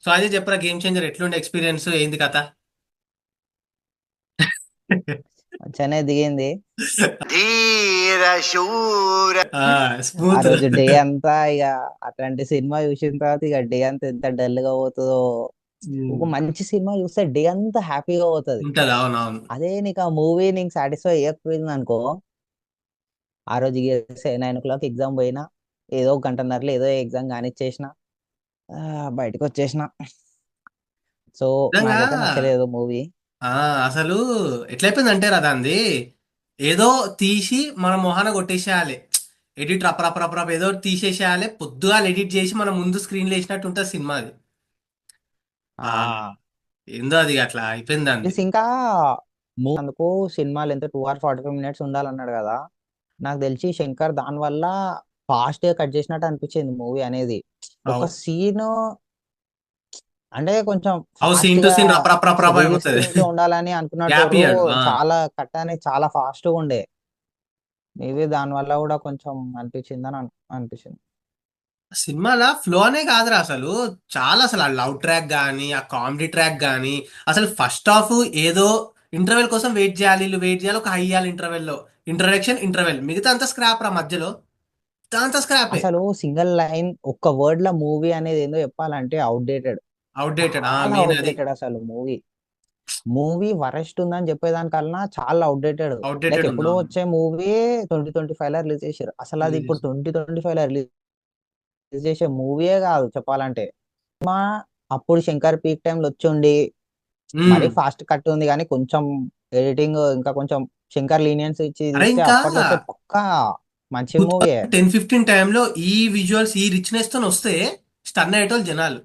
So అదే చెప్పరా game changer ఎట్లుండే ఎక్స్పీరియన్స్ ఏంది కథ? మంచిగానే దిగింది. ధీర శూర ఆ స్మూత్. రోజు డే అంతా ఇక అట్లాంటి సినిమా చూసిన తర్వాత ఇక డే అంతా ఎంత డల్ గా పోతుందో. ఒక మంచి సినిమా చూస్తే డే అంతా హ్యాపీగా పోతుంది. ఉంటది, అవునవును. అదే నీకు ఆ మూవీ నీకు సాటిస్ఫై చేయకపోయింది అనుకో, ఆ రోజు 9 o'clock ఎగ్జామ్ పోయినా, ఏదో ఒక గంటన్నరలో ఏదో ఎగ్జామ్ కానిచ్చేసిన, బయటకు వచ్చేసిన. సో నిజంగా. నాకైతే నచ్చలేదు మూవీ. ఆ అసలు ఎట్లయిపోయింది అంటే దాంది ఏదో తీసి మన మొహాన కొట్టేసేయాలి. ఎడిట్ రపరపరపరప ఏదో ఒకటి తీసేసేయాలి, పొద్దుగా ఎడిట్ చేసి మన ముందు స్క్రీన్ లో వేసినట్టు ఉంటుంది సినిమా అది. ఆ ఆ ఏందో అది అట్లా అయిపోయింది అంది. ప్లస్ ఇంకా అందుకు సినిమాలు ఎంత 2 hours 45 minutes ఉండాలన్నాడు కదా. నాకు తెలిసి శంకర్ దాని వల్ల ఫాస్ట్ గా కట్ చేసినట్టు అనిపించింది మూవీ అనేది. ఒక అవు సీన్ అంటే కొంచెం అవు ఫాస్ట్ సీన్ టు గా సీన్ రపరపరపరప రిలీజ్ అయిపోతుంది. స్క్రీన్ లో ఉండాలని గ్యాప్ అనుకున్నట్టు ఇయ్యాడు. చాలా కట్ అనేది చాలా ఫాస్ట్ గా ఉండే. మేబీ దాని వల్ల కూడా కొంచెం అనిపించిందని అనిపించింది. సినిమాల ఫ్లో అనే కాదురా అసలు. చాలా అసలు ఆ లవ్ ట్రాక్ కానీ ఆ కామెడీ ట్రాక్ కానీ అసలు ఫస్ట్ హాఫ్ ఏదో ఇంటర్వెల్ కోసం వెయిట్ చేయాలి, వీళ్ళు వెయిట్ చేయాలి, ఒక హై ఇయ్యాలి ఇంటర్వెల్ లో. ఇంట్రడక్షన్ ఇంటర్వెల్ మిగతా అంతా స్క్రాప్ రా మధ్యలో. మిగతా అంతా స్క్రాపే. అసలు సింగిల్ లైన్ ఒక్క వర్డ్ ల మూవీ అనేది ఏందో చెప్పాలంటే అవుట్డేటెడ్. అవుట్డేటెడ్, చాలా మెయిన్ అది. అవుట్డేటెడ్ అసలు మూవీ. మూవీ వరస్ట్ ఉందని చెప్పేదానికన్నా చాలా అవుట్డేటెడ్. లైక్ అవుట్డేటెడ్ ఉంది, ఎప్పుడో అవును. వచ్చే మూవీ 2025 లో రిలీజ్ చేశారు. అసలు అది ఇప్పుడు 2025 లో రిలీజ్ చేసే మూవీయే కాదు చెప్పాలంటే. సినిమా అప్పుడు శంకర్ పీక్ టైంలో వచ్చి ఉమ్. మరీ ఫాస్ట్ కట్ ఉంది కానీ కొంచెం ఎడిటింగ్ ఇంకా కొంచెం శంకర్ లీనియన్స్ ఇచ్చి అరే తీస్తే ఇంకా అప్పట్లో అయితే పక్కా మంచి మూవీయే. 10-15 టైంలో ఈ విజువల్స్ ఈ రిచ్నెస్ తో వస్తే స్టన్ అయ్యేటోళ్ళు జనాలు.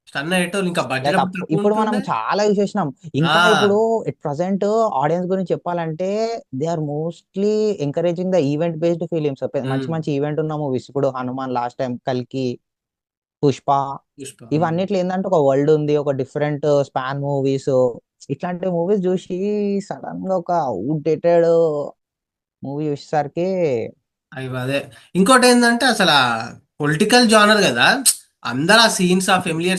స్టన్ అయ్యేటోళ్ళు, ఇంకా బడ్జెట్ లైక్ అప్పుడు తక్కువ ఇప్పుడు మనం ఉంటుండే. చాలా చూసేసినాం. ఆ ఇంకా ఇప్పుడు ఎట్ ప్రజెంట్ ఆడియన్స్ గురించి చెప్పాలంటే they are mostly encouraging the event based films. మంచి ఉమ్. మంచి ఈవెంట్ ఉన్న మూవీస్ ఇప్పుడు హనుమాన్ లాస్ట్ టైం, కల్కి, పుష్ప, పుష్ప. ఇవన్నిట్లో ఏంటంటే ఒక వరల్డ్ ఉంది, ఒక డిఫరెంట్ స్పాన్ మూవీస్. ఇట్లాంటి మూవీస్ చూసి సడన్ గా ఒక అవుట్డేటెడ్ మూవీ చూసేసరికి అవి అదే. ఇంకోటి ఏంటంటే అసలు పొలిటికల్ జానర్ కదా, అందరు ఆ సీన్స్ ఆ ఫెమిలియర్